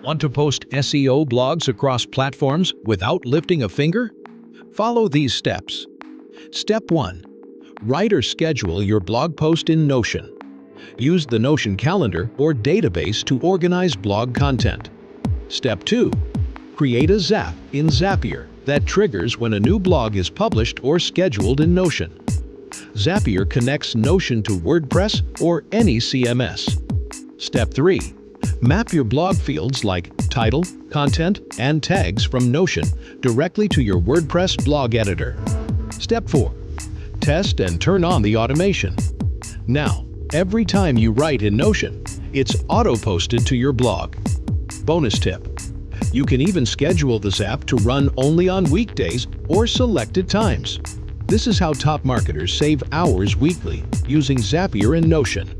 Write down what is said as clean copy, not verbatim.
Want to post SEO blogs across platforms without lifting a finger? Follow these steps. Step 1. Write or schedule your blog post in Notion. Use the Notion calendar or database to organize blog content. Step 2. Create a Zap in Zapier that triggers when a new blog is published or scheduled in Notion. Zapier connects Notion to WordPress or any CMS. Step 3. Map your blog fields like title, content, and tags from Notion directly to your WordPress blog editor. Step 4. Test and turn on the automation. Now, every time you write in Notion, it's auto-posted to your blog. Bonus tip: you can even schedule the Zap to run only on weekdays or selected times. This is how top marketers save hours weekly using Zapier and Notion.